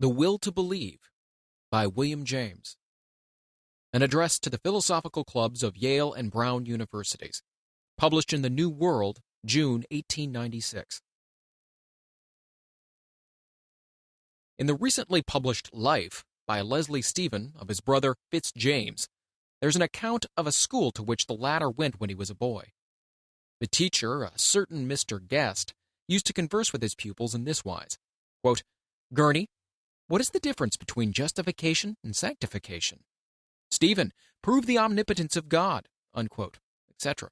The Will to Believe by William James. An address to the philosophical clubs of Yale and Brown Universities. Published in the New World, June 1896. In the recently published Life by Leslie Stephen of his brother Fitz James, there's an account of a school to which the latter went when he was a boy. The teacher, a certain Mr. Guest, used to converse with his pupils in this wise, quote, "Gurney, what is the difference between justification and sanctification? Stephen, prove the omnipotence of God," unquote, etc.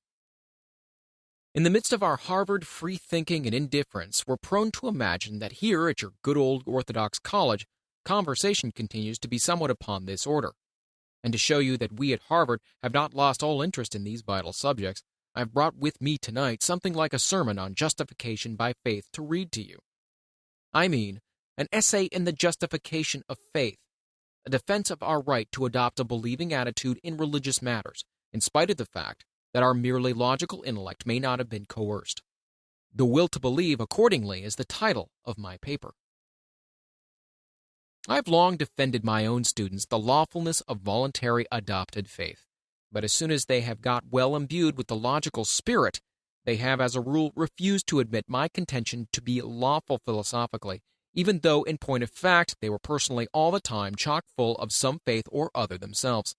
In the midst of our Harvard free-thinking and indifference, we're prone to imagine that here at your good old Orthodox college, conversation continues to be somewhat upon this order. And to show you that we at Harvard have not lost all interest in these vital subjects, I've brought with me tonight something like a sermon on justification by faith to read to you. I mean, an essay in the justification of faith, a defense of our right to adopt a believing attitude in religious matters, in spite of the fact that our merely logical intellect may not have been coerced. The Will to Believe, accordingly, is the title of my paper. I've long defended my own students the lawfulness of voluntary adopted faith, but as soon as they have got well imbued with the logical spirit, they have as a rule refused to admit my contention to be lawful philosophically, even though in point of fact they were personally all the time chock full of some faith or other themselves.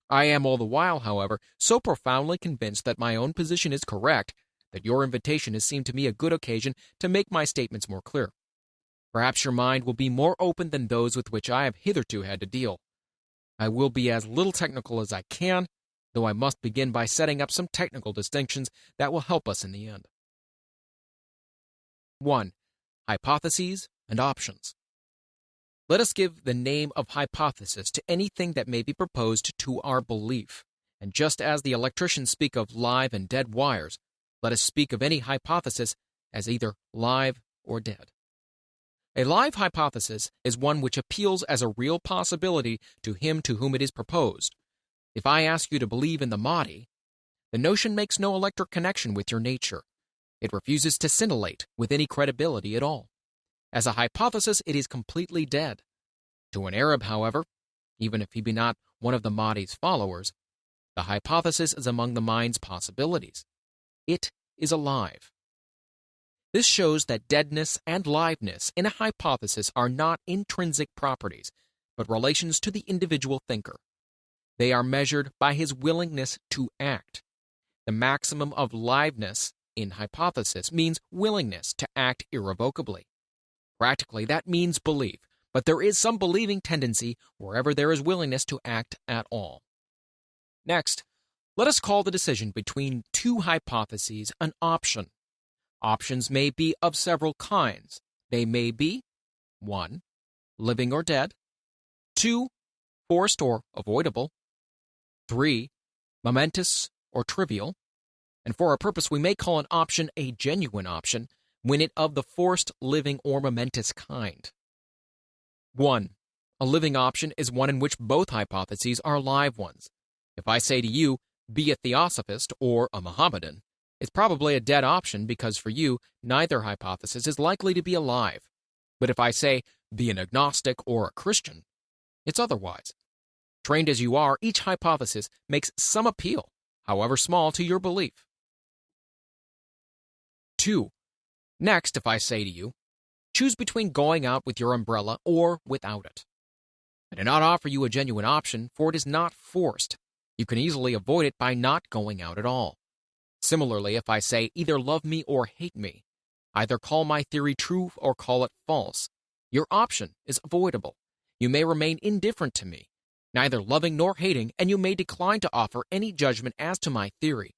I am all the while, however, so profoundly convinced that my own position is correct that your invitation has seemed to me a good occasion to make my statements more clear. Perhaps your mind will be more open than those with which I have hitherto had to deal. I will be as little technical as I can, though I must begin by setting up some technical distinctions that will help us in the end. 1. Hypotheses and options. Let us give the name of hypothesis to anything that may be proposed to our belief, and just as the electricians speak of live and dead wires, let us speak of any hypothesis as either live or dead. A live hypothesis is one which appeals as a real possibility to him to whom it is proposed. If I ask you to believe in the Mahdi, the notion makes no electric connection with your nature. It refuses to scintillate with any credibility at all. As a hypothesis, it is completely dead. To an Arab, however, even if he be not one of the Mahdi's followers, the hypothesis is among the mind's possibilities. It is alive. This shows that deadness and liveness in a hypothesis are not intrinsic properties, but relations to the individual thinker. They are measured by his willingness to act. The maximum of liveness in hypothesis means willingness to act irrevocably. Practically, that means belief, but there is some believing tendency wherever there is willingness to act at all. Next, let us call the decision between two hypotheses an option. Options may be of several kinds. They may be 1. Living or dead, 2. Forced or avoidable, 3. Momentous or trivial, and for our purpose we may call an option a genuine option when it of the forced, living, or momentous kind. 1. A living option is one in which both hypotheses are live ones. If I say to you, be a theosophist or a Mohammedan, it's probably a dead option because for you, neither hypothesis is likely to be alive. But if I say, be an agnostic or a Christian, it's otherwise. Trained as you are, each hypothesis makes some appeal, however small, to your belief. 2. Next, if I say to you, choose between going out with your umbrella or without it. I do not offer you a genuine option, for it is not forced. You can easily avoid it by not going out at all. Similarly, if I say either love me or hate me, either call my theory true or call it false, your option is avoidable. You may remain indifferent to me, neither loving nor hating, and you may decline to offer any judgment as to my theory.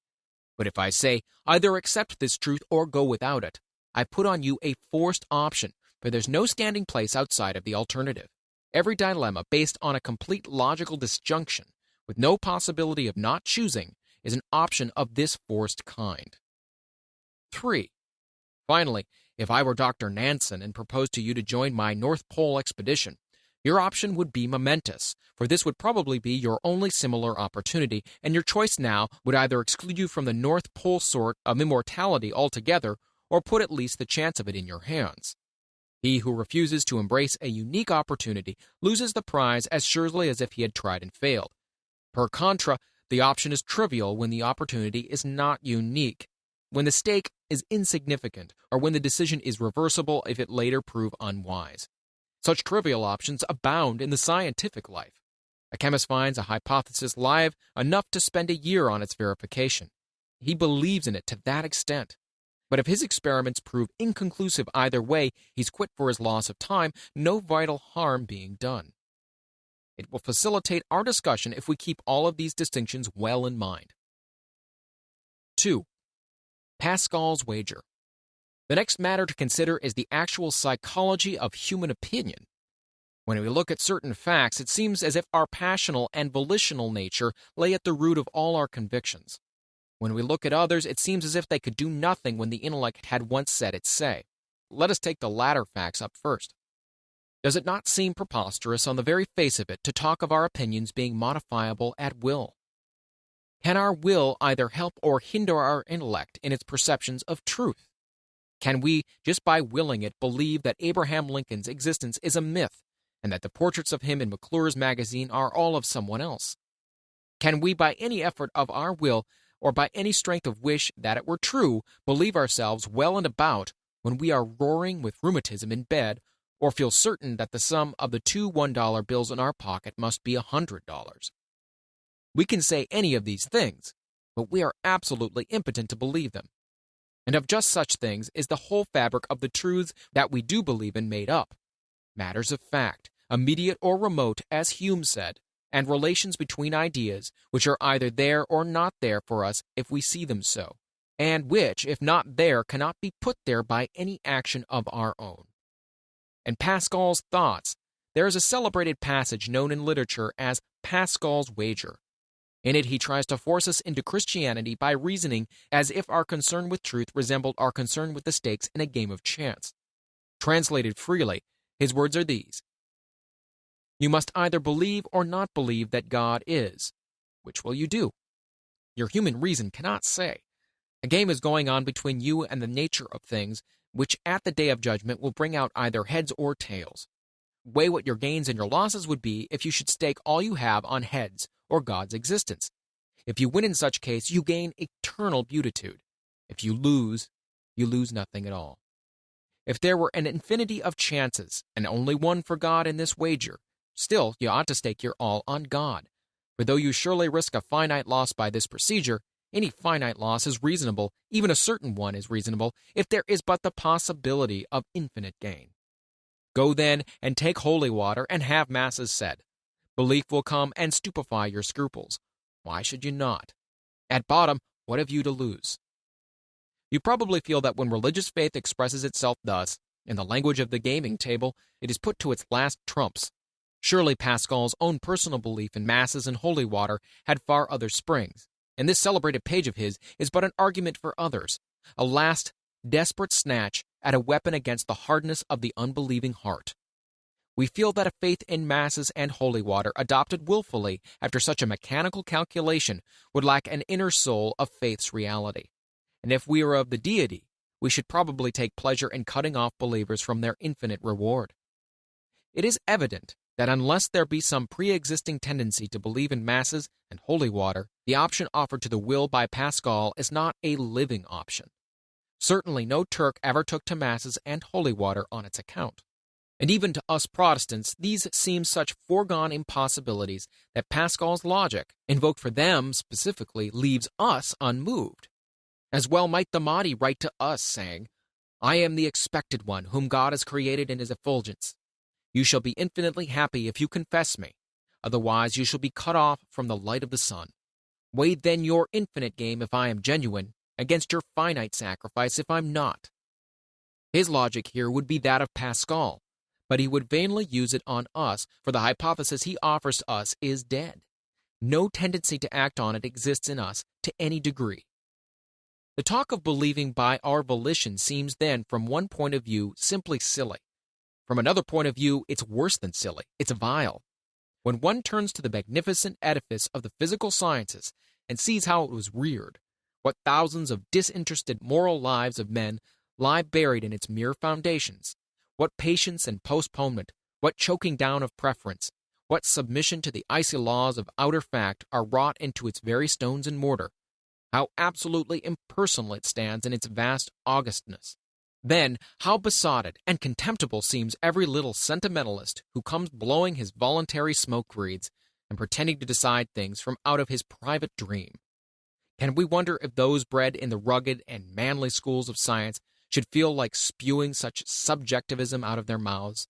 But if I say either accept this truth or go without it, I put on you a forced option, for there's no standing place outside of the alternative. Every dilemma based on a complete logical disjunction, with no possibility of not choosing, is an option of this forced kind. 3. Finally, if I were Dr. Nansen and proposed to you to join my North Pole expedition, your option would be momentous, for this would probably be your only similar opportunity, and your choice now would either exclude you from the North Pole sort of immortality altogether, or put at least the chance of it in your hands. He who refuses to embrace a unique opportunity loses the prize as surely as if he had tried and failed. Per contra, the option is trivial when the opportunity is not unique, when the stake is insignificant, or when the decision is reversible if it later prove unwise. Such trivial options abound in the scientific life. A chemist finds a hypothesis live enough to spend a year on its verification. He believes in it to that extent. But if his experiments prove inconclusive either way, he's quit for his loss of time, no vital harm being done. It will facilitate our discussion if we keep all of these distinctions well in mind. 2. Pascal's wager. The next matter to consider is the actual psychology of human opinion. When we look at certain facts, it seems as if our passional and volitional nature lay at the root of all our convictions. When we look at others, it seems as if they could do nothing when the intellect had once said its say. Let us take the latter facts up first. Does it not seem preposterous on the very face of it to talk of our opinions being modifiable at will? Can our will either help or hinder our intellect in its perceptions of truth? Can we, just by willing it, believe that Abraham Lincoln's existence is a myth and that the portraits of him in McClure's magazine are all of someone else? Can we, by any effort of our will or by any strength of wish that it were true, believe ourselves well and about when we are roaring with rheumatism in bed, or feel certain that the sum of the two $1 bills in our pocket must be $100? We can say any of these things, but we are absolutely impotent to believe them. And of just such things is the whole fabric of the truths that we do believe in made up. Matters of fact, immediate or remote, as Hume said, and relations between ideas, which are either there or not there for us if we see them so, and which, if not there, cannot be put there by any action of our own. In Pascal's Thoughts, there is a celebrated passage known in literature as Pascal's wager. In it, he tries to force us into Christianity by reasoning as if our concern with truth resembled our concern with the stakes in a game of chance. Translated freely, his words are these: you must either believe or not believe that God is. Which will you do? Your human reason cannot say. A game is going on between you and the nature of things, which at the day of judgment will bring out either heads or tails. Weigh what your gains and your losses would be if you should stake all you have on heads or God's existence. If you win in such case, you gain eternal beatitude. If you lose nothing at all. If there were an infinity of chances, and only one for God in this wager, still you ought to stake your all on God. For though you surely risk a finite loss by this procedure, any finite loss is reasonable, even a certain one is reasonable, if there is but the possibility of infinite gain. Go then and take holy water and have masses said. Belief will come and stupefy your scruples. Why should you not? At bottom, what have you to lose? You probably feel that when religious faith expresses itself thus, in the language of the gaming table, it is put to its last trumps. Surely Pascal's own personal belief in masses and holy water had far other springs, and this celebrated page of his is but an argument for others, a last desperate snatch at a weapon against the hardness of the unbelieving heart. We feel that a faith in masses and holy water adopted willfully after such a mechanical calculation would lack an inner soul of faith's reality. And if we were of the deity, we should probably take pleasure in cutting off believers from their infinite reward. It is evident that unless there be some pre-existing tendency to believe in masses and holy water, the option offered to the will by Pascal is not a living option. Certainly no Turk ever took to masses and holy water on its account. And even to us Protestants, these seem such foregone impossibilities that Pascal's logic, invoked for them specifically, leaves us unmoved. As well might the Mahdi write to us, saying, I am the expected one, whom God has created in his effulgence. You shall be infinitely happy if you confess me. Otherwise you shall be cut off from the light of the sun. Weigh then your infinite game if I am genuine, against your finite sacrifice if I'm not. His logic here would be that of Pascal, but he would vainly use it on us, for the hypothesis he offers to us is dead. No tendency to act on it exists in us to any degree. The talk of believing by our volition seems then, from one point of view, simply silly. From another point of view, it's worse than silly. It's vile. When one turns to the magnificent edifice of the physical sciences and sees how it was reared, what thousands of disinterested moral lives of men lie buried in its mere foundations, What patience and postponement, what choking down of preference, what submission to the icy laws of outer fact are wrought into its very stones and mortar. How absolutely impersonal it stands in its vast augustness. Then, how besotted and contemptible seems every little sentimentalist who comes blowing his voluntary smoke wreaths and pretending to decide things from out of his private dream. Can we wonder if those bred in the rugged and manly schools of science should feel like spewing such subjectivism out of their mouths?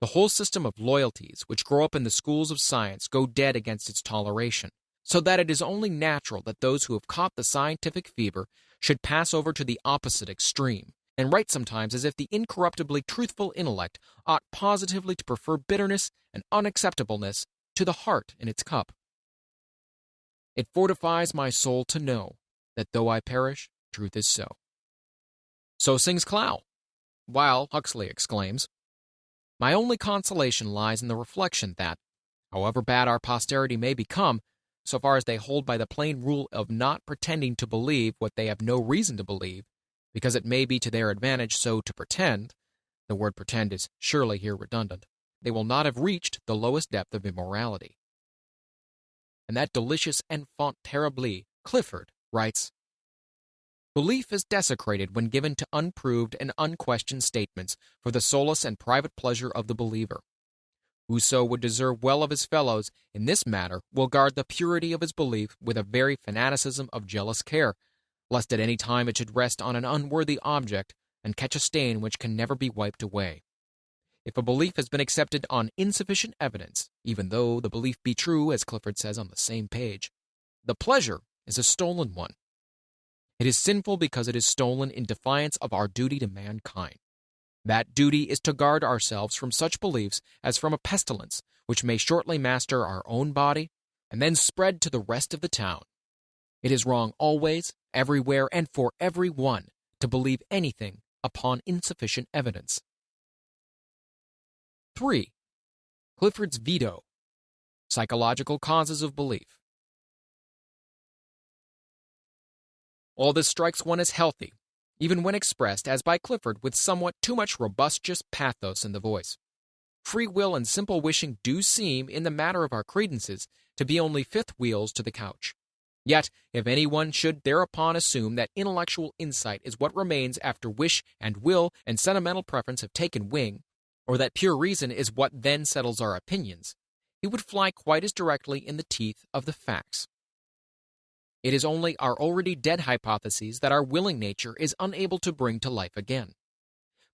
The whole system of loyalties which grow up in the schools of science go dead against its toleration, so that it is only natural that those who have caught the scientific fever should pass over to the opposite extreme, and write sometimes as if the incorruptibly truthful intellect ought positively to prefer bitterness and unacceptableness to the heart in its cup. It fortifies my soul to know that though I perish, truth is so. So sings Clough, while Huxley exclaims, "My only consolation lies in the reflection that, however bad our posterity may become, so far as they hold by the plain rule of not pretending to believe what they have no reason to believe, because it may be to their advantage so to pretend," the word pretend is surely here redundant, "they will not have reached the lowest depth of immorality." And that delicious enfant terrible, Clifford, writes, "Belief is desecrated when given to unproved and unquestioned statements for the solace and private pleasure of the believer. Whoso would deserve well of his fellows in this matter will guard the purity of his belief with a very fanaticism of jealous care, lest at any time it should rest on an unworthy object and catch a stain which can never be wiped away. If a belief has been accepted on insufficient evidence, even though the belief be true, as Clifford says on the same page, the pleasure is a stolen one. It is sinful because it is stolen in defiance of our duty to mankind. That duty is to guard ourselves from such beliefs as from a pestilence which may shortly master our own body and then spread to the rest of the town. It is wrong always, everywhere, and for every one to believe anything upon insufficient evidence." 3. Clifford's veto. Psychological causes of belief. All this strikes one as healthy, even when expressed, as by Clifford, with somewhat too much robustious pathos in the voice. Free will and simple wishing do seem, in the matter of our credences, to be only fifth wheels to the couch. Yet, if anyone should thereupon assume that intellectual insight is what remains after wish and will and sentimental preference have taken wing, or that pure reason is what then settles our opinions, he would fly quite as directly in the teeth of the facts. It is only our already dead hypotheses that our willing nature is unable to bring to life again.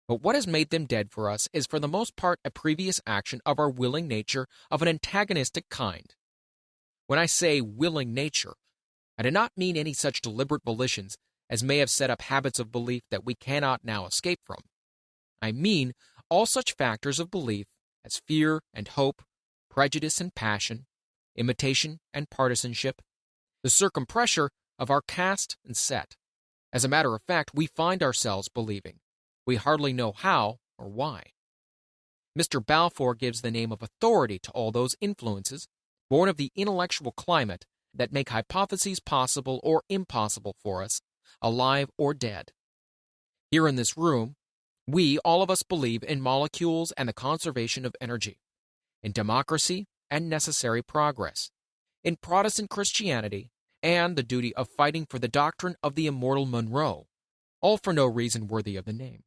But what has made them dead for us is for the most part a previous action of our willing nature of an antagonistic kind. When I say willing nature, I do not mean any such deliberate volitions as may have set up habits of belief that we cannot now escape from. I mean all such factors of belief as fear and hope, prejudice and passion, imitation and partisanship, the circumpressure of our caste and set. As a matter of fact, we find ourselves believing. We hardly know how or why. Mr. Balfour gives the name of authority to all those influences, born of the intellectual climate, that make hypotheses possible or impossible for us, alive or dead. Here in this room, we, all of us, believe in molecules and the conservation of energy, in democracy and necessary progress, in Protestant Christianity and the duty of fighting for the doctrine of the immortal Monroe, all for no reason worthy of the name.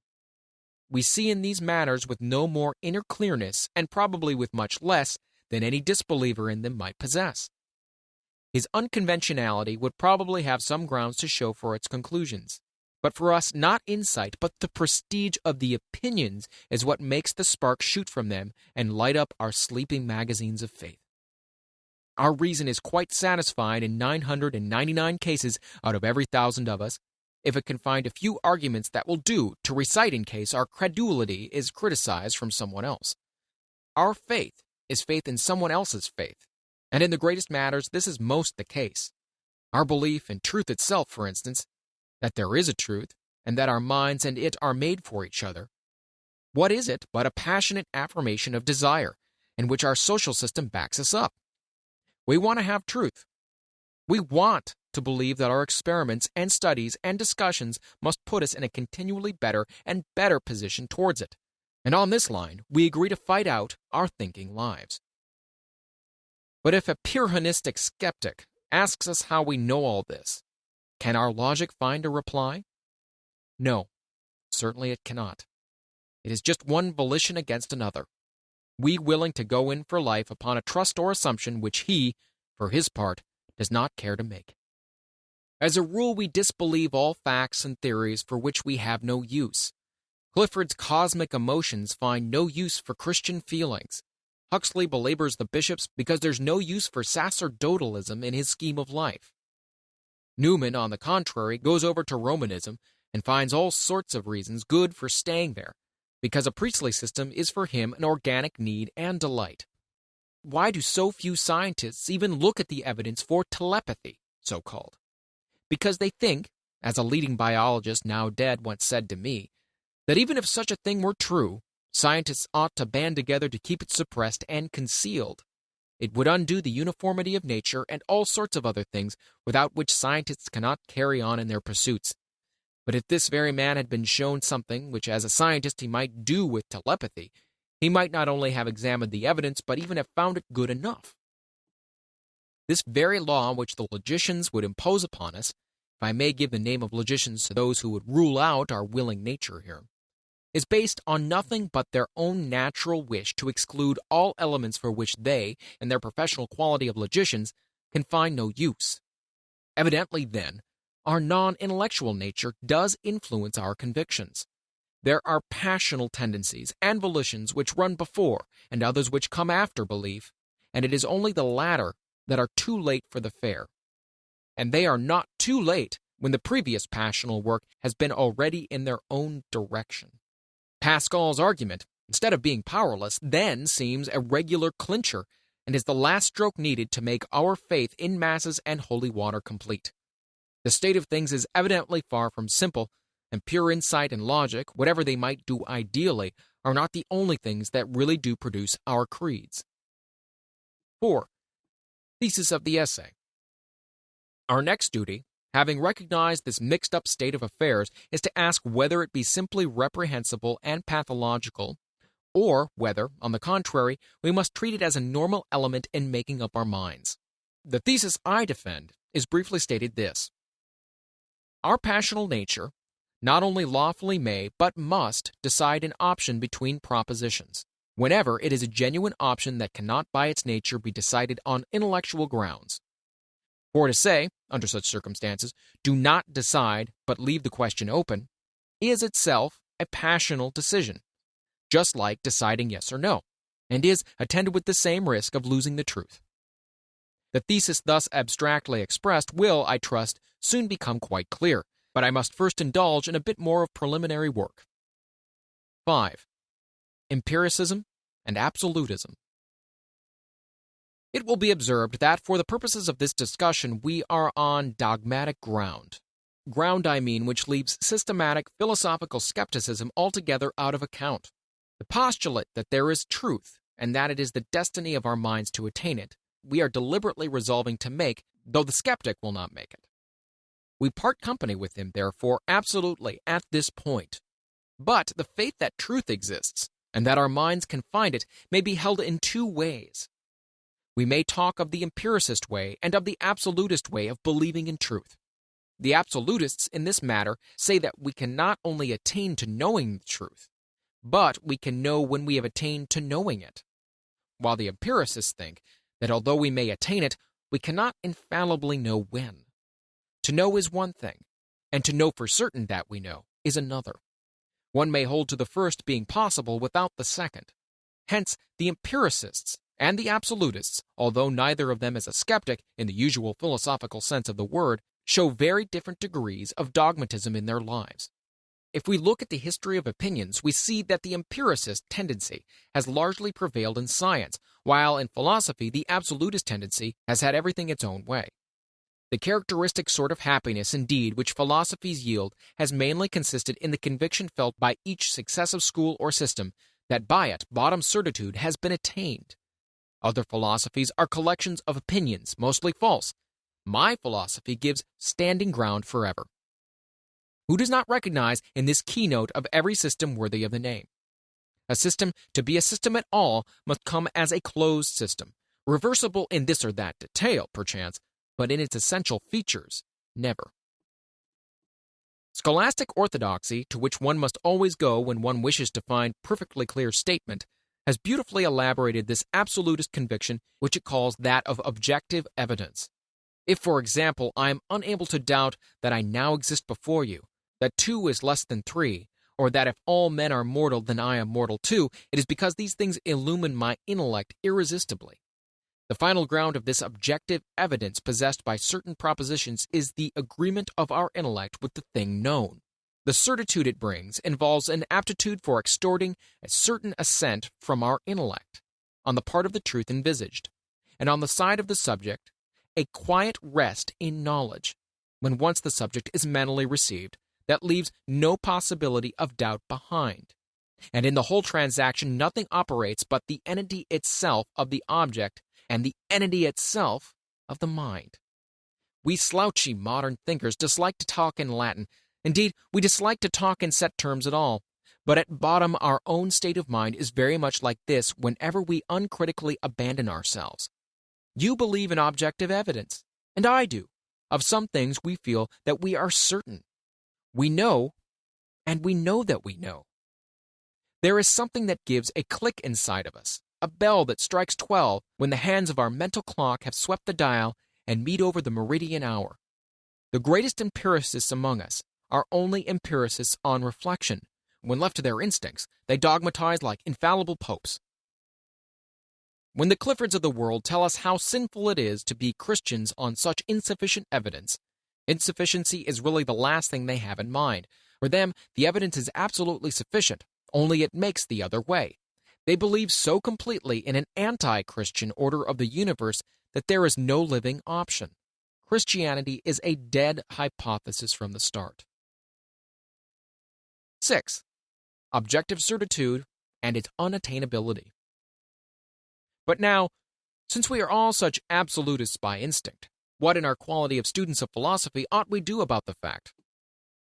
We see in these matters with no more inner clearness, and probably with much less, than any disbeliever in them might possess. His unconventionality would probably have some grounds to show for its conclusions. But for us, not insight, but the prestige of the opinions is what makes the spark shoot from them and light up our sleeping magazines of faith. Our reason is quite satisfied in 999 cases out of every 1,000 of us, if it can find a few arguments that will do to recite in case our credulity is criticized from someone else. Our faith is faith in someone else's faith, and in the greatest matters this is most the case. Our belief in truth itself, for instance, that there is a truth, and that our minds and it are made for each other. What is it but a passionate affirmation of desire, in which our social system backs us up? We want to have truth. We want to believe that our experiments and studies and discussions must put us in a continually better and better position towards it, And on this line, we agree to fight out our thinking lives. But if a purhonistic skeptic asks us how we know all this, can our logic find a reply? No, certainly it cannot. It is just one volition against another. We willing to go in for life upon a trust or assumption which he, for his part, does not care to make. As a rule, we disbelieve all facts and theories for which we have no use. Clifford's cosmic emotions find no use for Christian feelings. Huxley belabors the bishops because there's no use for sacerdotalism in his scheme of life. Newman, on the contrary, goes over to Romanism and finds all sorts of reasons good for staying there, because a priestly system is for him an organic need and delight. Why do so few scientists even look at the evidence for telepathy, so-called? Because they think, as a leading biologist now dead once said to me, that even if such a thing were true, scientists ought to band together to keep it suppressed and concealed. It would undo the uniformity of nature and all sorts of other things without which scientists cannot carry on in their pursuits. But if this very man had been shown something which as a scientist he might do with telepathy, he might not only have examined the evidence, but even have found it good enough. This very law which the logicians would impose upon us, if I may give the name of logicians to those who would rule out our willing nature here, is based on nothing but their own natural wish to exclude all elements for which they, in their professional quality of logicians, can find no use. Evidently, then, our non-intellectual nature does influence our convictions. There are passional tendencies and volitions which run before, and others which come after belief, and it is only the latter that are too late for the fair. And they are not too late when the previous passional work has been already in their own direction. Pascal's argument, instead of being powerless, then seems a regular clincher, and is the last stroke needed to make our faith in masses and holy water complete. The state of things is evidently far from simple, and pure insight and logic, whatever they might do ideally, are not the only things that really do produce our creeds. 4. Thesis of the essay. Our next duty, having recognized this mixed-up state of affairs, is to ask whether it be simply reprehensible and pathological, or whether, on the contrary, we must treat it as a normal element in making up our minds. The thesis I defend is briefly stated this: our passional nature not only lawfully may, but must, decide an option between propositions, whenever it is a genuine option that cannot by its nature be decided on intellectual grounds. For to say, under such circumstances, do not decide, but leave the question open, is itself a passional decision, just like deciding yes or no, and is attended with the same risk of losing the truth. The thesis thus abstractly expressed will, I trust, soon become quite clear, but I must first indulge in a bit more of preliminary work. 5. Empiricism and absolutism. It will be observed that for the purposes of this discussion we are on dogmatic ground. Ground, I mean, which leaves systematic philosophical skepticism altogether out of account. The postulate that there is truth, and that it is the destiny of our minds to attain it, we are deliberately resolving to make, though the skeptic will not make it. We part company with him, therefore, absolutely at this point. But the faith that truth exists, and that our minds can find it, may be held in two ways. We may talk of the empiricist way and of the absolutist way of believing in truth. The absolutists in this matter say that we can not only attain to knowing the truth, but we can know when we have attained to knowing it, while the empiricists think that although we may attain it, we cannot infallibly know when. To know is one thing, and to know for certain that we know is another. One may hold to the first being possible without the second. Hence, the empiricists and the absolutists, although neither of them is a skeptic in the usual philosophical sense of the word, show very different degrees of dogmatism in their lives. If we look at the history of opinions, we see that the empiricist tendency has largely prevailed in science, while in philosophy the absolutist tendency has had everything its own way. The characteristic sort of happiness, indeed, which philosophies yield has mainly consisted in the conviction felt by each successive school or system that by it bottom certitude has been attained. Other philosophies are collections of opinions, mostly false. My philosophy gives standing ground forever. Who does not recognize in this keynote of every system worthy of the name? A system, to be a system at all, must come as a closed system, reversible in this or that detail, perchance, but in its essential features, never. Scholastic orthodoxy, to which one must always go when one wishes to find perfectly clear statement, has beautifully elaborated this absolutist conviction which it calls that of objective evidence. If, for example, I am unable to doubt that I now exist before you, that 2 is less than 3, or that if all men are mortal, then I am mortal too, it is because these things illumine my intellect irresistibly. The final ground of this objective evidence possessed by certain propositions is the agreement of our intellect with the thing known. The certitude it brings involves an aptitude for extorting a certain assent from our intellect, on the part of the truth envisaged, and on the side of the subject, a quiet rest in knowledge, when once the subject is mentally received, that leaves no possibility of doubt behind. And in the whole transaction nothing operates but the entity itself of the object and the entity itself of the mind. We slouchy modern thinkers dislike to talk in Latin. Indeed, we dislike to talk in set terms at all. But at bottom our own state of mind is very much like this whenever we uncritically abandon ourselves. You believe in objective evidence, and I do. Of some things we feel that we are certain. We know, and we know that we know. There is something that gives a click inside of us, a bell that strikes 12 when the hands of our mental clock have swept the dial and meet over the meridian hour. The greatest empiricists among us are only empiricists on reflection. When left to their instincts, they dogmatize like infallible popes. When the Cliffords of the world tell us how sinful it is to be Christians on such insufficient evidence, insufficiency is really the last thing they have in mind. For them, the evidence is absolutely sufficient, only it makes the other way. They believe so completely in an anti-Christian order of the universe that there is no living option. Christianity is a dead hypothesis from the start. 6. Objective certitude and its unattainability. But now, since we are all such absolutists by instinct, what in our quality of students of philosophy ought we do about the fact?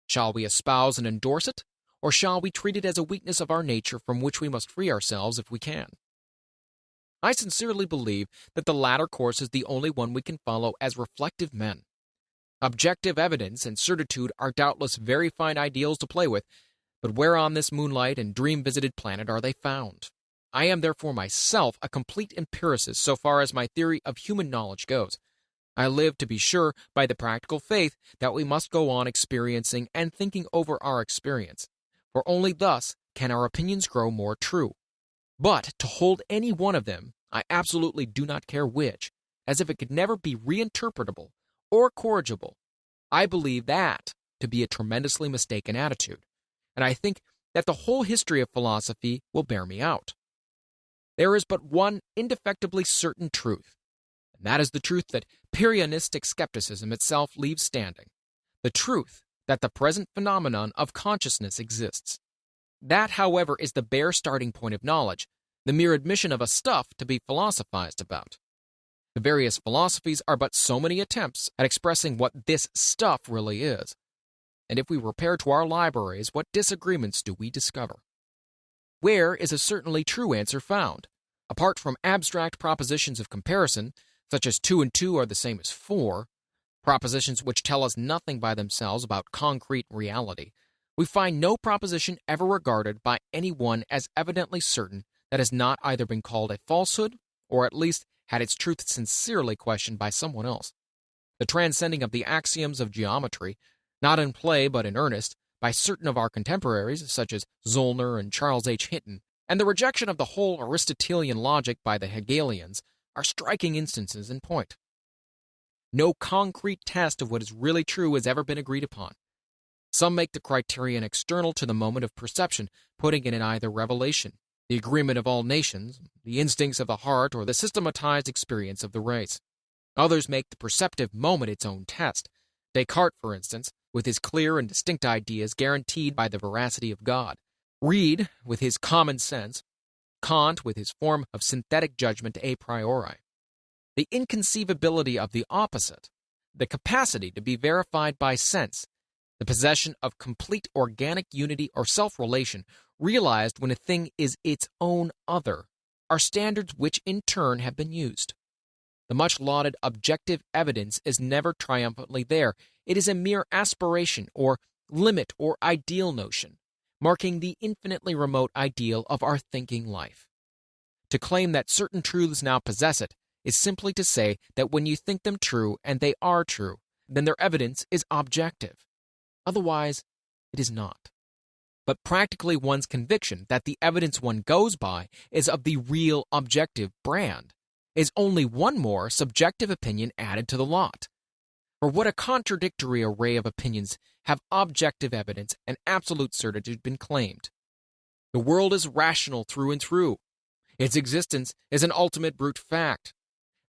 Shall we espouse and endorse it, or shall we treat it as a weakness of our nature from which we must free ourselves if we can? I sincerely believe that the latter course is the only one we can follow as reflective men. Objective evidence and certitude are doubtless very fine ideals to play with, but where on this moonlight and dream-visited planet are they found? I am therefore myself a complete empiricist so far as my theory of human knowledge goes. I live, to be sure, by the practical faith that we must go on experiencing and thinking over our experience, for only thus can our opinions grow more true. But to hold any one of them, I absolutely do not care which, as if it could never be reinterpretable or corrigible, I believe that to be a tremendously mistaken attitude, and I think that the whole history of philosophy will bear me out. There is but one indefectibly certain truth, and that is the truth that Pyrrhonistic skepticism itself leaves standing, the truth that the present phenomenon of consciousness exists. That, however, is the bare starting point of knowledge, the mere admission of a stuff to be philosophized about. The various philosophies are but so many attempts at expressing what this stuff really is. And if we repair to our libraries, what disagreements do we discover? Where is a certainly true answer found? Apart from abstract propositions of comparison, such as 2 and 2 are the same as 4, propositions which tell us nothing by themselves about concrete reality, we find no proposition ever regarded by anyone as evidently certain that has not either been called a falsehood, or at least had its truth sincerely questioned by someone else. The transcending of the axioms of geometry, not in play but in earnest, by certain of our contemporaries, such as Zollner and Charles H. Hinton, and the rejection of the whole Aristotelian logic by the Hegelians, are striking instances in point. No concrete test of what is really true has ever been agreed upon. Some make the criterion external to the moment of perception, putting in it either revelation, the agreement of all nations, the instincts of the heart, or the systematized experience of the race. Others make the perceptive moment its own test. Descartes, for instance, with his clear and distinct ideas guaranteed by the veracity of God. Reid, with his common sense. Kant, with his form of synthetic judgment a priori. The inconceivability of the opposite, the capacity to be verified by sense, the possession of complete organic unity or self-relation, realized when a thing is its own other, are standards which in turn have been used. The much lauded objective evidence is never triumphantly there. It is a mere aspiration or limit or ideal notion, marking the infinitely remote ideal of our thinking life. To claim that certain truths now possess it is simply to say that when you think them true and they are true, then their evidence is objective. Otherwise, it is not. But practically one's conviction that the evidence one goes by is of the real objective brand is only one more subjective opinion added to the lot. For what a contradictory array of opinions have objective evidence and absolute certitude been claimed. The world is rational through and through. Its existence is an ultimate brute fact.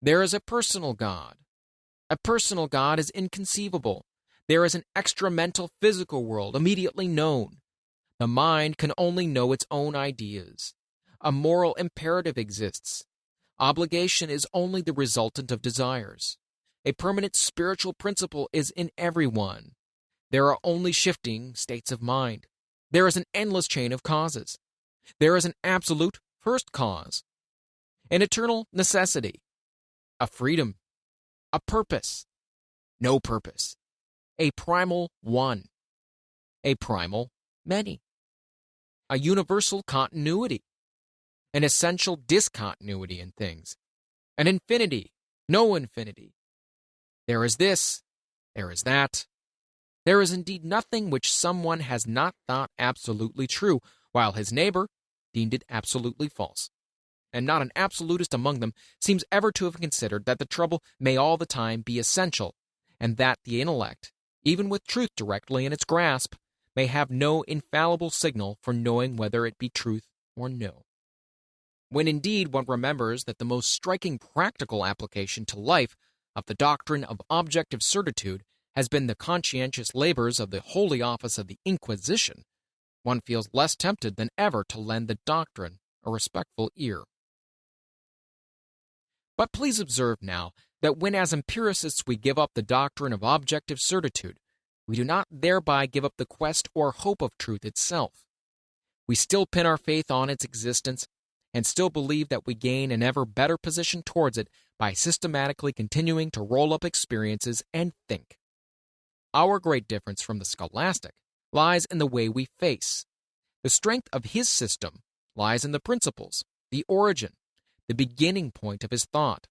There is a personal God. A personal God is inconceivable. There is an extra-mental physical world immediately known. The mind can only know its own ideas. A moral imperative exists. Obligation is only the resultant of desires. A permanent spiritual principle is in everyone. There are only shifting states of mind. There is an endless chain of causes. There is an absolute first cause, an eternal necessity, a freedom, a purpose, no purpose, a primal one, a primal many, a universal continuity, an essential discontinuity in things, an infinity, no infinity. There is this, there is that. There is indeed nothing which someone has not thought absolutely true, while his neighbor deemed it absolutely false. And not an absolutist among them seems ever to have considered that the trouble may all the time be essential, and that the intellect, even with truth directly in its grasp, may have no infallible signal for knowing whether it be truth or no. When indeed one remembers that the most striking practical application to life of the doctrine of objective certitude has been the conscientious labors of the Holy Office of the Inquisition, one feels less tempted than ever to lend the doctrine a respectful ear. But please observe now that when as empiricists we give up the doctrine of objective certitude, we do not thereby give up the quest or hope of truth itself. We still pin our faith on its existence and still believe that we gain an ever better position towards it by systematically continuing to roll up experiences and think. Our great difference from the scholastic lies in the way we face. The strength of his system lies in the principles, the origin, the beginning point of his thought.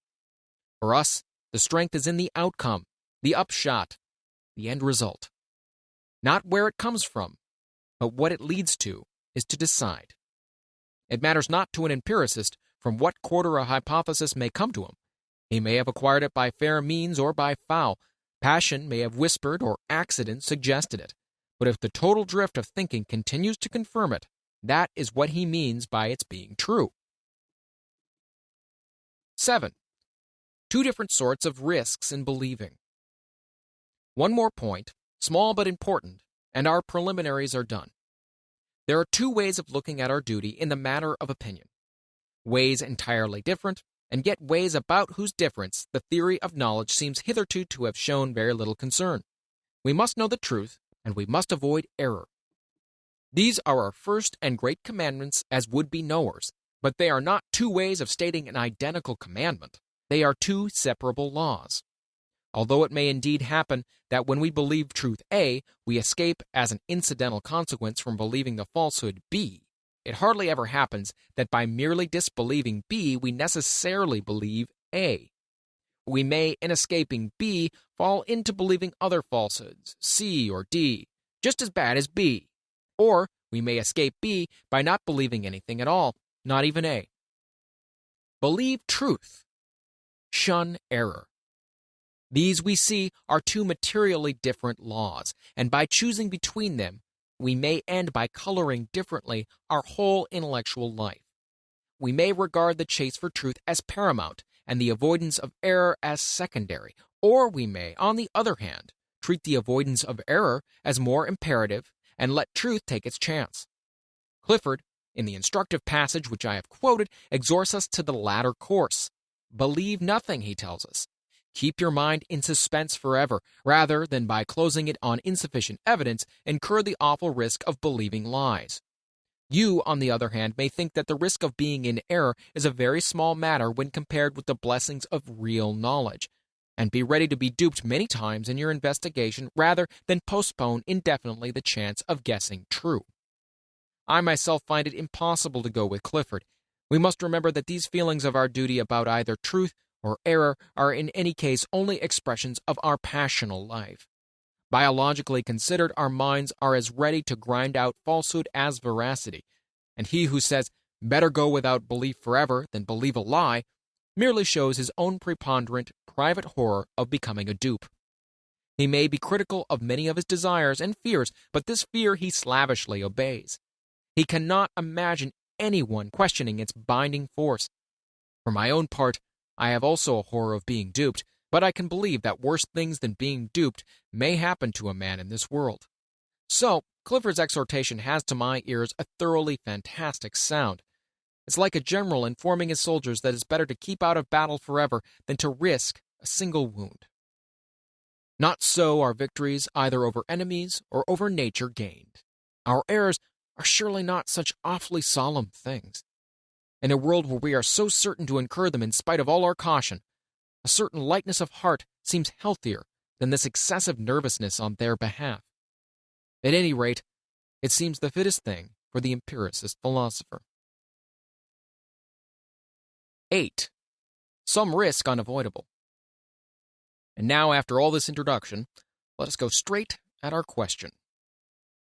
For us, the strength is in the outcome, the upshot, the end result. Not where it comes from, but what it leads to is to decide. It matters not to an empiricist from what quarter a hypothesis may come to him. He may have acquired it by fair means or by foul. Passion may have whispered or accident suggested it. But if the total drift of thinking continues to confirm it, that is what he means by its being true. 7. Two different sorts of risks in believing. One more point, small but important, and our preliminaries are done. There are two ways of looking at our duty in the matter of opinion. Ways entirely different, and yet ways about whose difference the theory of knowledge seems hitherto to have shown very little concern. We must know the truth, and we must avoid error. These are our first and great commandments as would-be knowers, but they are not two ways of stating an identical commandment. They are two separable laws. Although it may indeed happen that when we believe truth A, we escape as an incidental consequence from believing the falsehood B, it hardly ever happens that by merely disbelieving B, we necessarily believe A. We may, in escaping B, fall into believing other falsehoods, C or D, just as bad as B. Or we may escape B by not believing anything at all, not even A. Believe truth. Shun error. These, we see, are two materially different laws, and by choosing between them, we may end by coloring differently our whole intellectual life. We may regard the chase for truth as paramount and the avoidance of error as secondary, or we may, on the other hand, treat the avoidance of error as more imperative and let truth take its chance. Clifford, in the instructive passage which I have quoted, exhorts us to the latter course. Believe nothing, he tells us. Keep your mind in suspense forever, rather than by closing it on insufficient evidence, incur the awful risk of believing lies. You, on the other hand, may think that the risk of being in error is a very small matter when compared with the blessings of real knowledge, and be ready to be duped many times in your investigation rather than postpone indefinitely the chance of guessing true. I myself find it impossible to go with Clifford. We must remember that these feelings of our duty about either truth or error are in any case only expressions of our passional life. Biologically considered, our minds are as ready to grind out falsehood as veracity, and he who says, "Better go without belief forever than believe a lie," merely shows his own preponderant private horror of becoming a dupe. He may be critical of many of his desires and fears, but this fear he slavishly obeys. He cannot imagine anyone questioning its binding force. For my own part, I have also a horror of being duped, but I can believe that worse things than being duped may happen to a man in this world. So, Clifford's exhortation has to my ears a thoroughly fantastic sound. It's like a general informing his soldiers that it's better to keep out of battle forever than to risk a single wound. Not so our victories either over enemies or over nature gained. Our errors are surely not such awfully solemn things. In a world where we are so certain to incur them in spite of all our caution, a certain lightness of heart seems healthier than this excessive nervousness on their behalf. At any rate, it seems the fittest thing for the empiricist philosopher. 8. Some risk unavoidable. And now, after all this introduction, let us go straight at our question.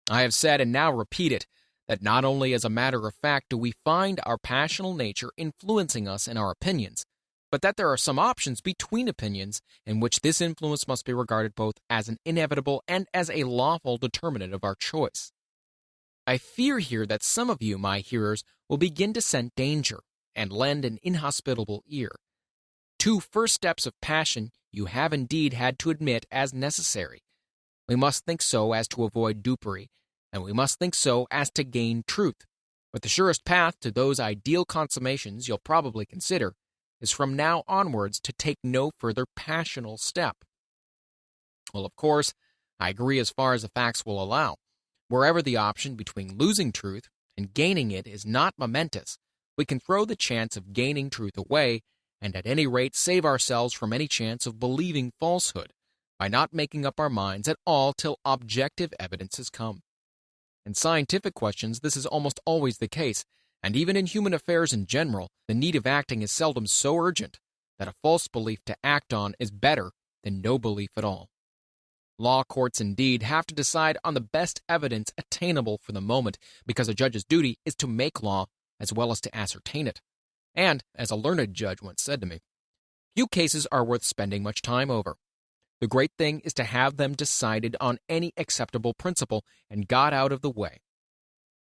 I have said, and now repeat it, that not only as a matter of fact do we find our passional nature influencing us in our opinions, but that there are some options between opinions in which this influence must be regarded both as an inevitable and as a lawful determinant of our choice. I fear here that some of you, my hearers, will begin to scent danger and lend an inhospitable ear. 2 first steps of passion you have indeed had to admit as necessary. We must think so as to avoid dupery, and we must think so as to gain truth. But the surest path to those ideal consummations you'll probably consider is from now onwards to take no further passional step. Well, of course, I agree as far as the facts will allow. Wherever the option between losing truth and gaining it is not momentous, we can throw the chance of gaining truth away, and at any rate save ourselves from any chance of believing falsehood, by not making up our minds at all till objective evidence has come. In scientific questions, this is almost always the case, and even in human affairs in general, the need of acting is seldom so urgent that a false belief to act on is better than no belief at all. Law courts, indeed, have to decide on the best evidence attainable for the moment, because a judge's duty is to make law as well as to ascertain it. And, as a learned judge once said to me, few cases are worth spending much time over. The great thing is to have them decided on any acceptable principle and got out of the way.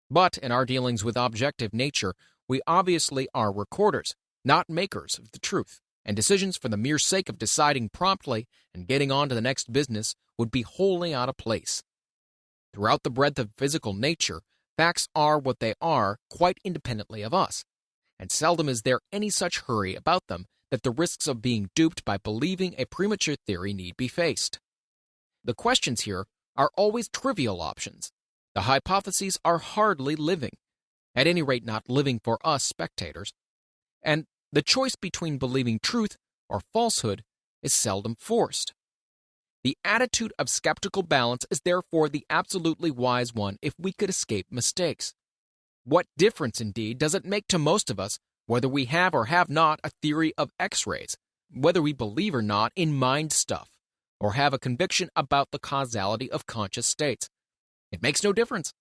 But in our dealings with objective nature, we obviously are recorders, not makers of the truth, and decisions for the mere sake of deciding promptly and getting on to the next business would be wholly out of place. Throughout the breadth of physical nature, facts are what they are quite independently of us, and seldom is there any such hurry about them that the risks of being duped by believing a premature theory need be faced. The questions here are always trivial options. The hypotheses are hardly living, at any rate not living for us spectators, and the choice between believing truth or falsehood is seldom forced. The attitude of skeptical balance is therefore the absolutely wise one if we could escape mistakes. What difference, indeed, does it make to most of us whether we have or have not a theory of X-rays, whether we believe or not in mind stuff, or have a conviction about the causality of conscious states? It makes no difference.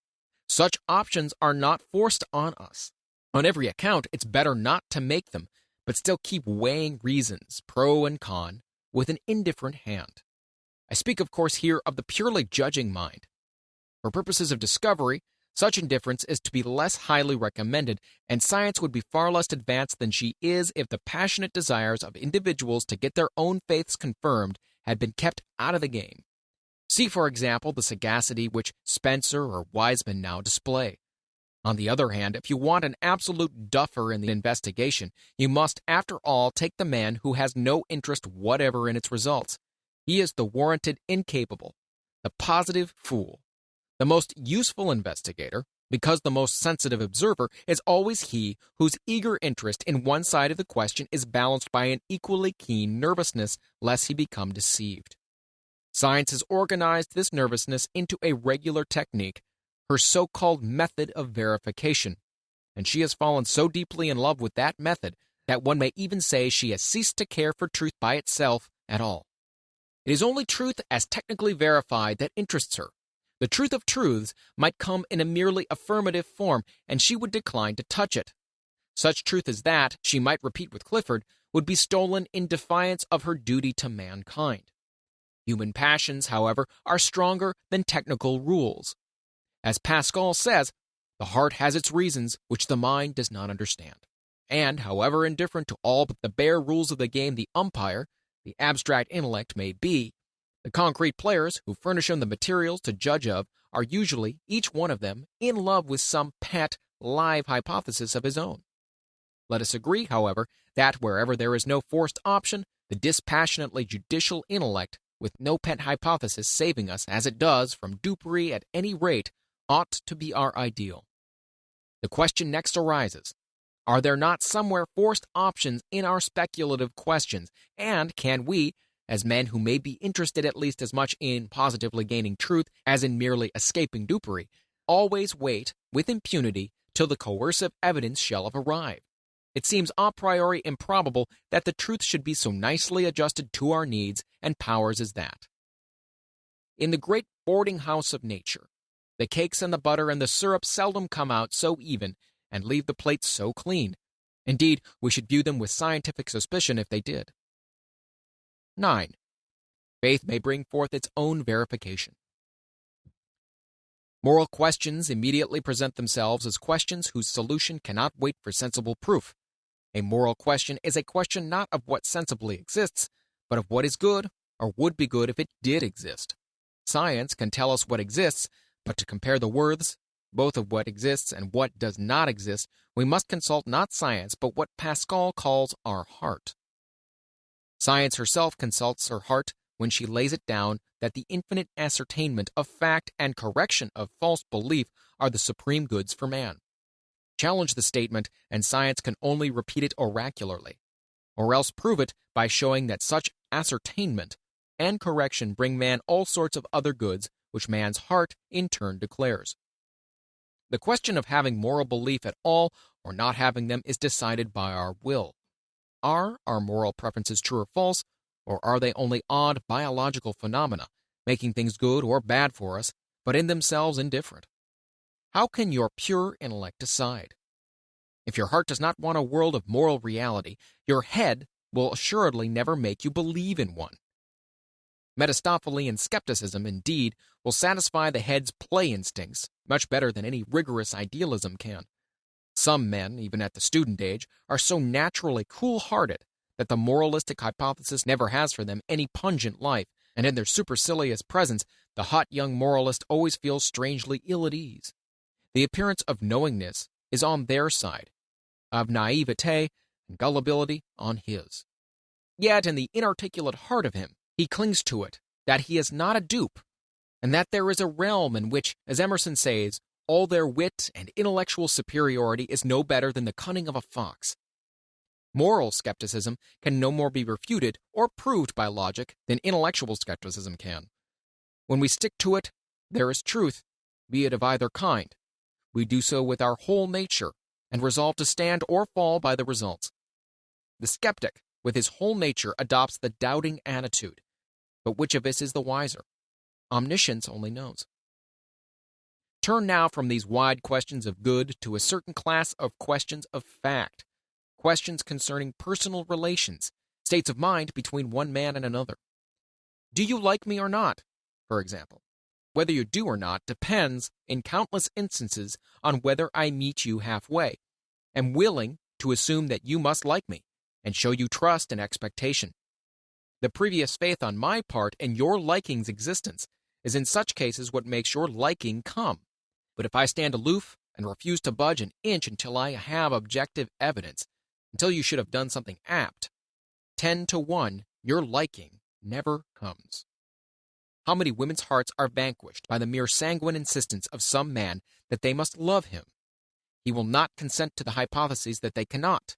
Such options are not forced on us. On every account, it's better not to make them, but still keep weighing reasons, pro and con, with an indifferent hand. I speak, of course, here of the purely judging mind. For purposes of discovery, such indifference is to be less highly recommended, and science would be far less advanced than she is if the passionate desires of individuals to get their own faiths confirmed had been kept out of the game. See, for example, the sagacity which Spencer or Wiseman now display. On the other hand, if you want an absolute duffer in the investigation, you must, after all, take the man who has no interest whatever in its results. He is the warranted incapable, the positive fool. The most useful investigator, because the most sensitive observer is always he whose eager interest in one side of the question is balanced by an equally keen nervousness lest he become deceived. Science has organized this nervousness into a regular technique, her so-called method of verification, and she has fallen so deeply in love with that method that one may even say she has ceased to care for truth by itself at all. It is only truth as technically verified that interests her. The truth of truths might come in a merely affirmative form, and she would decline to touch it. Such truth as that, she might repeat with Clifford, would be stolen in defiance of her duty to mankind. Human passions, however, are stronger than technical rules. As Pascal says, the heart has its reasons which the mind does not understand. And, however indifferent to all but the bare rules of the game the umpire, the abstract intellect, may be, the concrete players who furnish him the materials to judge of are usually, each one of them, in love with some pet, live hypothesis of his own. Let us agree, however, that wherever there is no forced option, the dispassionately judicial intellect, with no pet hypothesis saving us, as it does, from dupery at any rate, ought to be our ideal. The question next arises, are there not somewhere forced options in our speculative questions, and can we, as men who may be interested at least as much in positively gaining truth as in merely escaping dupery, always wait, with impunity, till the coercive evidence shall have arrived? It seems a priori improbable that the truth should be so nicely adjusted to our needs and powers as that. In the great boarding house of nature, the cakes and the butter and the syrup seldom come out so even and leave the plates so clean. Indeed, we should view them with scientific suspicion if they did. 9. Faith may bring forth its own verification. Moral questions immediately present themselves as questions whose solution cannot wait for sensible proof. A moral question is a question not of what sensibly exists, but of what is good or would be good if it did exist. Science can tell us what exists, but to compare the worths, both of what exists and what does not exist, we must consult not science, but what Pascal calls our heart. Science herself consults her heart when she lays it down that the infinite ascertainment of fact and correction of false belief are the supreme goods for man. Challenge the statement, and science can only repeat it oracularly, or else prove it by showing that such ascertainment and correction bring man all sorts of other goods which man's heart in turn declares. The question of having moral belief at all or not having them is decided by our will. Are our moral preferences true or false, or are they only odd biological phenomena, making things good or bad for us, but in themselves indifferent? How can your pure intellect decide? If your heart does not want a world of moral reality, your head will assuredly never make you believe in one. Metastophelean skepticism, indeed, will satisfy the head's play instincts much better than any rigorous idealism can. Some men, even at the student age, are so naturally cool-hearted that the moralistic hypothesis never has for them any pungent life, and in their supercilious presence, the hot young moralist always feels strangely ill at ease. The appearance of knowingness is on their side, of naivete and gullibility on his. Yet in the inarticulate heart of him, he clings to it, that he is not a dupe, and that there is a realm in which, as Emerson says, all their wit and intellectual superiority is no better than the cunning of a fox. Moral skepticism can no more be refuted or proved by logic than intellectual skepticism can. When we stick to it, there is truth, be it of either kind. We do so with our whole nature, and resolve to stand or fall by the results. The skeptic, with his whole nature, adopts the doubting attitude. But which of us is the wiser? Omniscience only knows. Turn now from these wide questions of good to a certain class of questions of fact, questions concerning personal relations, states of mind between one man and another. Do you like me or not, for example? Whether you do or not depends, in countless instances, on whether I meet you halfway, am willing to assume that you must like me, and show you trust and expectation. The previous faith on my part in your liking's existence is in such cases what makes your liking come. But if I stand aloof and refuse to budge an inch until I have objective evidence, until you should have done something apt, 10 to 1, your liking never comes. how many women's hearts are vanquished by the mere sanguine insistence of some man that they must love him. He will not consent to the hypotheses that they cannot.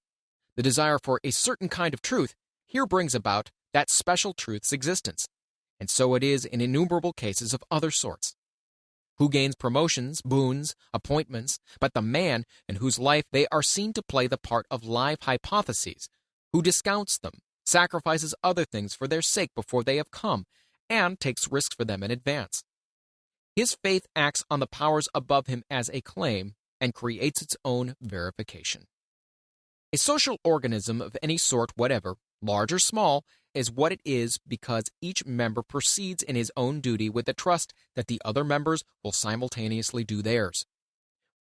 The desire for a certain kind of truth here brings about that special truth's existence, and so it is in innumerable cases of other sorts. Who gains promotions, boons, appointments, but the man in whose life they are seen to play the part of live hypotheses, who discounts them, sacrifices other things for their sake before they have come, and takes risks for them in advance. His faith acts on the powers above him as a claim and creates its own verification. A social organism of any sort whatever, large or small, is what it is because each member proceeds in his own duty with the trust that the other members will simultaneously do theirs.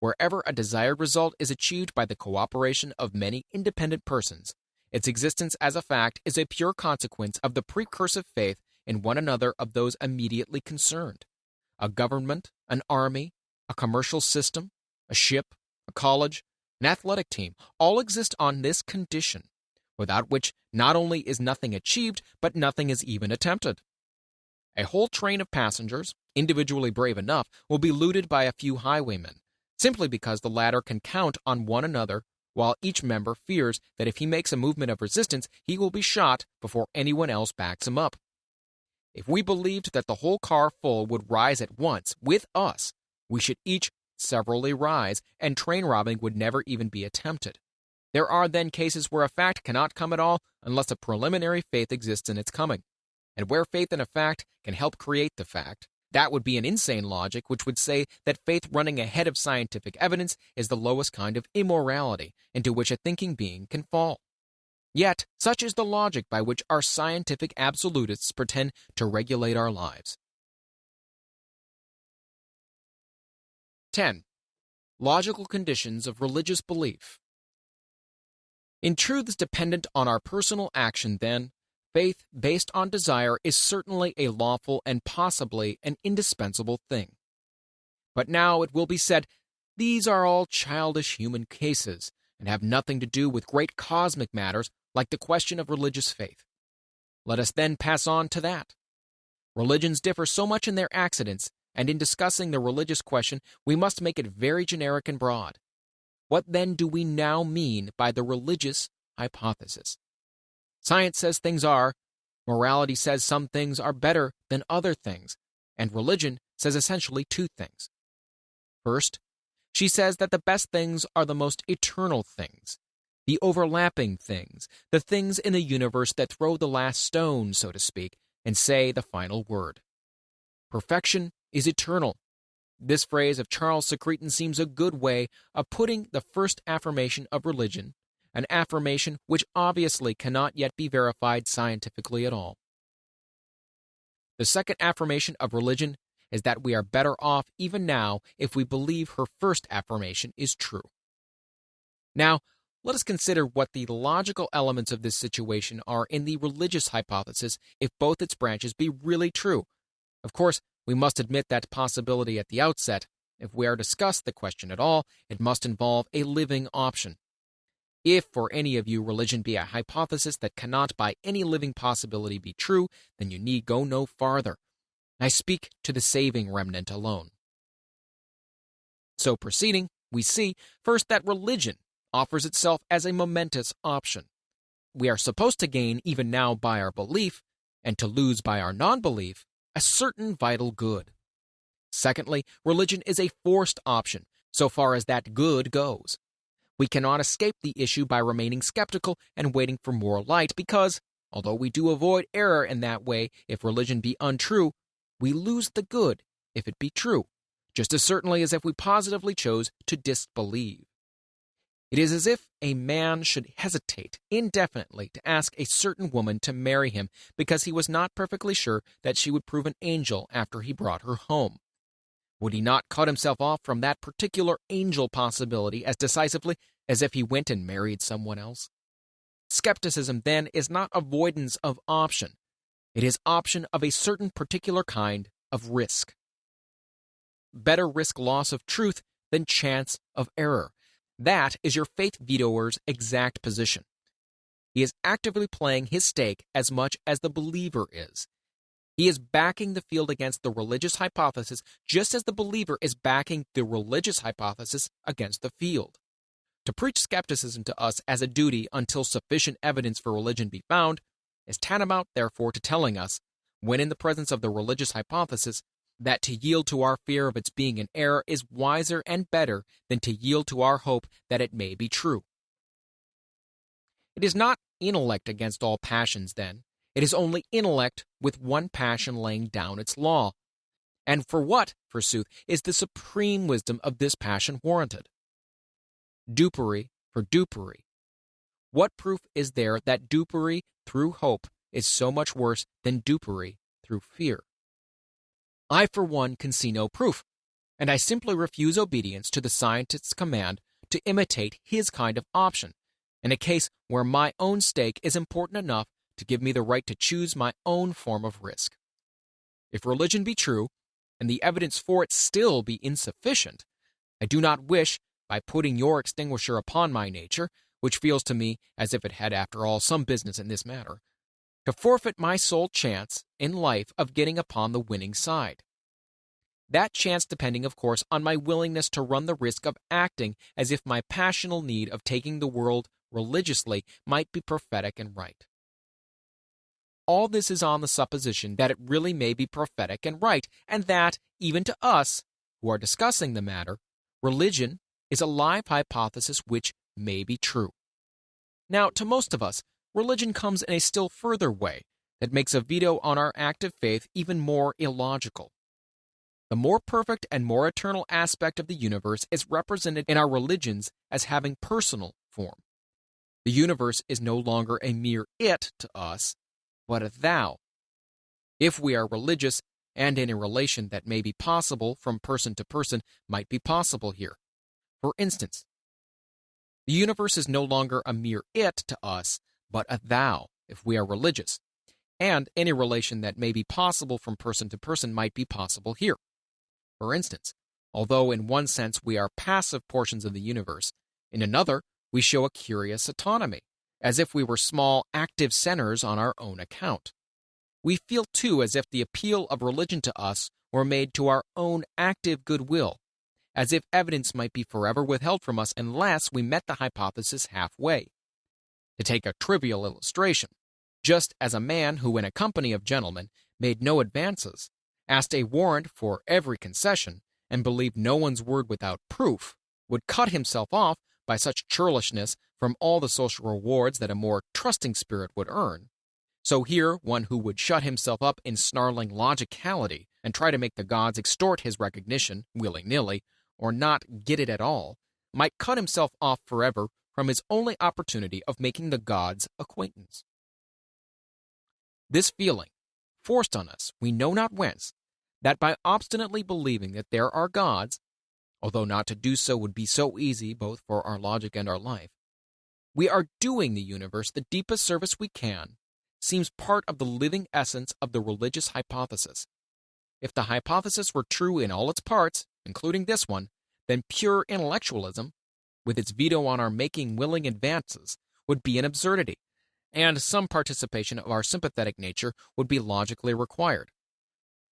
Wherever a desired result is achieved by the cooperation of many independent persons, its existence as a fact is a pure consequence of the precursive faith in one another of those immediately concerned. A government, an army, a commercial system, a ship, a college, an athletic team, all exist on this condition, without which not only is nothing achieved, but nothing is even attempted. A whole train of passengers, individually brave enough, will be looted by a few highwaymen, simply because the latter can count on one another, while each member fears that if he makes a movement of resistance, he will be shot before anyone else backs him up. If we believed that the whole car full would rise at once with us, we should each severally rise, and train robbing would never even be attempted. There are then cases where a fact cannot come at all unless a preliminary faith exists in its coming. And where faith in a fact can help create the fact, that would be an insane logic which would say that faith running ahead of scientific evidence is the lowest kind of immorality into which a thinking being can fall. Yet, such is the logic by which our scientific absolutists pretend to regulate our lives. 10. Logical conditions of religious belief. In truths dependent on our personal action, then, faith based on desire is certainly a lawful and possibly an indispensable thing. But now it will be said, these are all childish human cases and have nothing to do with great cosmic matters like the question of religious faith. Let us then pass on to that. Religions differ so much in their accidents, and in discussing the religious question, we must make it very generic and broad. What then do we now mean by the religious hypothesis? Science says things are, morality says some things are better than other things, and religion says essentially two things. First, she says that the best things are the most eternal things, the overlapping things, the things in the universe that throw the last stone, so to speak, and say the final word. Perfection is eternal. This phrase of Charles Secretan seems a good way of putting the first affirmation of religion, an affirmation which obviously cannot yet be verified scientifically at all. The second affirmation of religion is that we are better off even now if we believe her first affirmation is true. Now, let us consider what the logical elements of this situation are in the religious hypothesis if both its branches be really true. Of course, we must admit that possibility at the outset. If we are to discuss the question at all, it must involve a living option. If for any of you religion be a hypothesis that cannot by any living possibility be true, then you need go no farther. I speak to the saving remnant alone. So proceeding, we see, first, that religion offers itself as a momentous option. We are supposed to gain even now by our belief, and to lose by our non-belief, a certain vital good. Secondly, religion is a forced option, so far as that good goes. We cannot escape the issue by remaining skeptical and waiting for more light because, although we do avoid error in that way if religion be untrue, we lose the good if it be true, just as certainly as if we positively chose to disbelieve. It is as if a man should hesitate indefinitely to ask a certain woman to marry him because he was not perfectly sure that she would prove an angel after he brought her home. Would he not cut himself off from that particular angel possibility as decisively as if he went and married someone else? Skepticism, then, is not avoidance of option. It is option of a certain particular kind of risk. Better risk loss of truth than chance of error. That is your faith vetoer's exact position. He is actively playing his stake as much as the believer is. He is backing the field against the religious hypothesis just as the believer is backing the religious hypothesis against the field. To preach skepticism to us as a duty until sufficient evidence for religion be found is tantamount, therefore, to telling us, when in the presence of the religious hypothesis, that to yield to our fear of its being in error is wiser and better than to yield to our hope that it may be true. It is not intellect against all passions, then. It is only intellect with one passion laying down its law. And for what, forsooth, is the supreme wisdom of this passion warranted? Dupery for dupery. What proof is there that dupery through hope is so much worse than dupery through fear? I, for one, can see no proof, and I simply refuse obedience to the scientist's command to imitate his kind of option, in a case where my own stake is important enough to give me the right to choose my own form of risk. If religion be true, and the evidence for it still be insufficient, I do not wish, by putting your extinguisher upon my nature, which feels to me as if it had after all some business in this matter, to forfeit my sole chance in life of getting upon the winning side. That chance depending, of course, on my willingness to run the risk of acting as if my passional need of taking the world religiously might be prophetic and right. All this is on the supposition that it really may be prophetic and right, and that, even to us, who are discussing the matter, religion is a live hypothesis which may be true. Now, to most of us, religion comes in a still further way that makes a veto on our active faith even more illogical. The more perfect and more eternal aspect of the universe is represented in our religions as having personal form. The universe is no longer a mere it to us, but a thou. If we are religious, and in a relation that may be possible from person to person might be possible here. For instance, the universe is no longer a mere it to us, but a thou, if we are religious, and any relation that may be possible from person to person might be possible here. For instance, although in one sense we are passive portions of the universe, in another we show a curious autonomy, as if we were small active centers on our own account. We feel too as if the appeal of religion to us were made to our own active goodwill, as if evidence might be forever withheld from us unless we met the hypothesis halfway. To take a trivial illustration, just as a man who in a company of gentlemen made no advances, asked a warrant for every concession, and believed no one's word without proof, would cut himself off by such churlishness from all the social rewards that a more trusting spirit would earn. So here, one who would shut himself up in snarling logicality and try to make the gods extort his recognition, willy-nilly, or not get it at all, might cut himself off forever from his only opportunity of making the gods' acquaintance. This feeling, forced on us we know not whence, that by obstinately believing that there are gods, although not to do so would be so easy both for our logic and our life, we are doing the universe the deepest service we can, seems part of the living essence of the religious hypothesis. If the hypothesis were true in all its parts, including this one, then pure intellectualism, with its veto on our making willing advances, would be an absurdity, and some participation of our sympathetic nature would be logically required.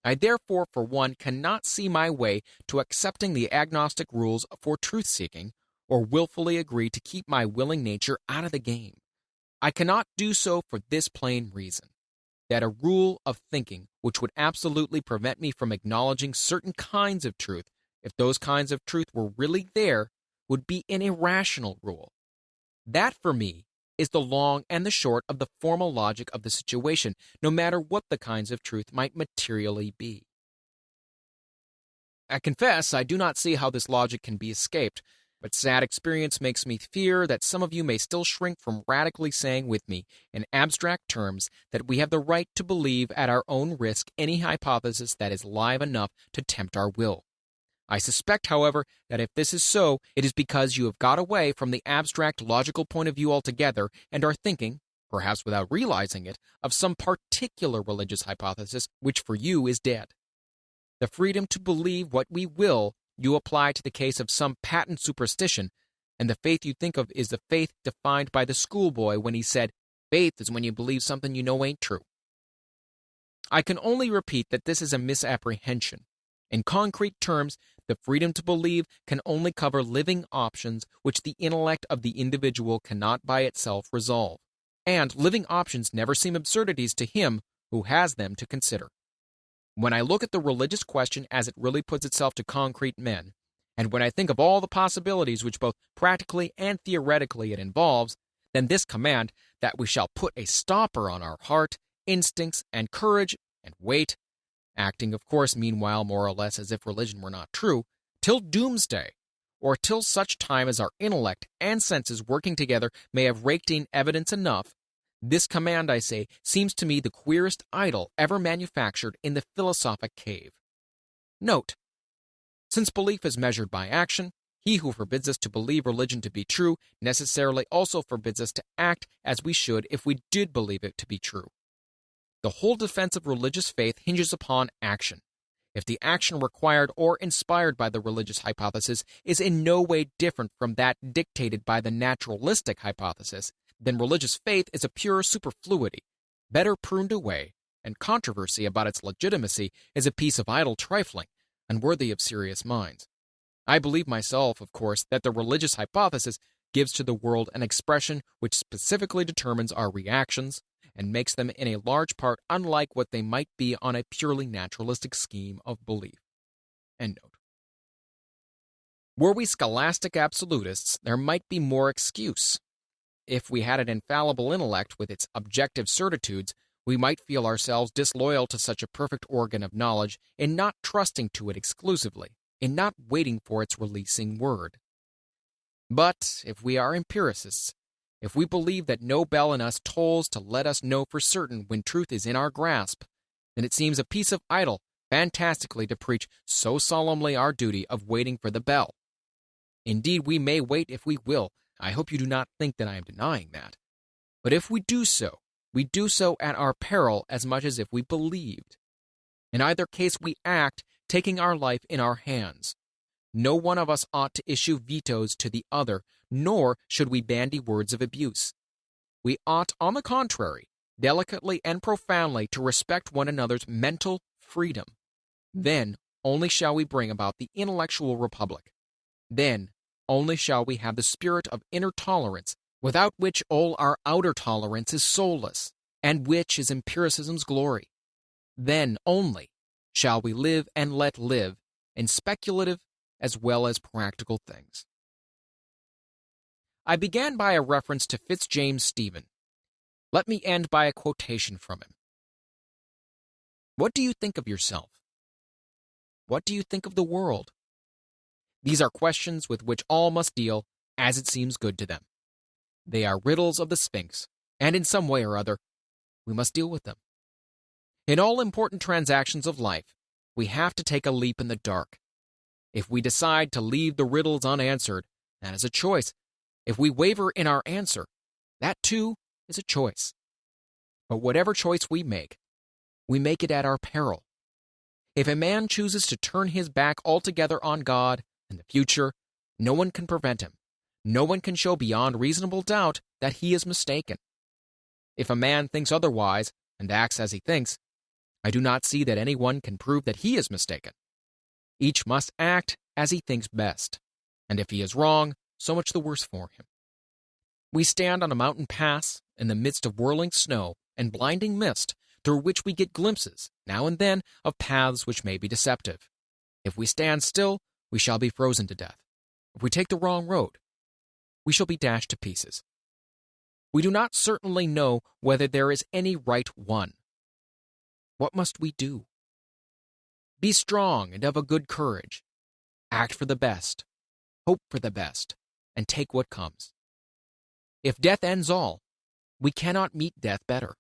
I therefore, for one, cannot see my way to accepting the agnostic rules for truth-seeking, or willfully agree to keep my willing nature out of the game. I cannot do so for this plain reason, that a rule of thinking which would absolutely prevent me from acknowledging certain kinds of truth, if those kinds of truth were really there, would be an irrational rule. That, for me, is the long and the short of the formal logic of the situation, no matter what the kinds of truth might materially be. I confess I do not see how this logic can be escaped, but sad experience makes me fear that some of you may still shrink from radically saying with me, in abstract terms, that we have the right to believe at our own risk any hypothesis that is live enough to tempt our will. I suspect, however, that if this is so, it is because you have got away from the abstract logical point of view altogether and are thinking, perhaps without realizing it, of some particular religious hypothesis which for you is dead. The freedom to believe what we will you apply to the case of some patent superstition, and the faith you think of is the faith defined by the schoolboy when he said, "Faith is when you believe something you know ain't true." I can only repeat that this is a misapprehension. In concrete terms, the freedom to believe can only cover living options which the intellect of the individual cannot by itself resolve. And living options never seem absurdities to him who has them to consider. When I look at the religious question as it really puts itself to concrete men, and when I think of all the possibilities which both practically and theoretically it involves, then this command that we shall put a stopper on our heart, instincts, and courage, and wait, acting of course meanwhile more or less as if religion were not true, till doomsday, or till such time as our intellect and senses working together may have raked in evidence enough, this command, I say, seems to me the queerest idol ever manufactured in the philosophic cave. Note, since belief is measured by action, he who forbids us to believe religion to be true necessarily also forbids us to act as we should if we did believe it to be true. The whole defense of religious faith hinges upon action. If the action required or inspired by the religious hypothesis is in no way different from that dictated by the naturalistic hypothesis, then religious faith is a pure superfluity, better pruned away, and controversy about its legitimacy is a piece of idle trifling, unworthy of serious minds. I believe myself, of course, that the religious hypothesis gives to the world an expression which specifically determines our reactions and makes them in a large part unlike what they might be on a purely naturalistic scheme of belief. End note. Were we scholastic absolutists, there might be more excuse. If we had an infallible intellect with its objective certitudes, we might feel ourselves disloyal to such a perfect organ of knowledge in not trusting to it exclusively, in not waiting for its releasing word. But if we are empiricists, if we believe that no bell in us tolls to let us know for certain when truth is in our grasp, then it seems a piece of idle, fantastically to preach so solemnly our duty of waiting for the bell. Indeed, we may wait if we will. I hope you do not think that I am denying that. But if we do so at our peril as much as if we believed. In either case, we act, taking our life in our hands. No one of us ought to issue vetoes to the other, nor should we bandy words of abuse. We ought, on the contrary, delicately and profoundly to respect one another's mental freedom. Then only shall we bring about the intellectual republic. Then only shall we have the spirit of inner tolerance, without which all our outer tolerance is soulless, and which is empiricism's glory. Then only shall we live and let live in speculative as well as practical things. I began by a reference to Fitzjames Stephen. Let me end by a quotation from him. What do you think of yourself? What do you think of the world? These are questions with which all must deal as it seems good to them. They are riddles of the Sphinx, and in some way or other, we must deal with them. In all important transactions of life, we have to take a leap in the dark. If we decide to leave the riddles unanswered, that is a choice. If we waver in our answer, that too is a choice. But whatever choice we make it at our peril. If a man chooses to turn his back altogether on God and the future, no one can prevent him. No one can show beyond reasonable doubt that he is mistaken. If a man thinks otherwise and acts as he thinks, I do not see that anyone can prove that he is mistaken. Each must act as he thinks best, and if he is wrong, so much the worse for him. We stand on a mountain pass in the midst of whirling snow and blinding mist, through which we get glimpses, now and then, of paths which may be deceptive. If we stand still, we shall be frozen to death. If we take the wrong road, we shall be dashed to pieces. We do not certainly know whether there is any right one. What must we do? Be strong and of a good courage. Act for the best, hope for the best, and take what comes. If death ends all, we cannot meet death better.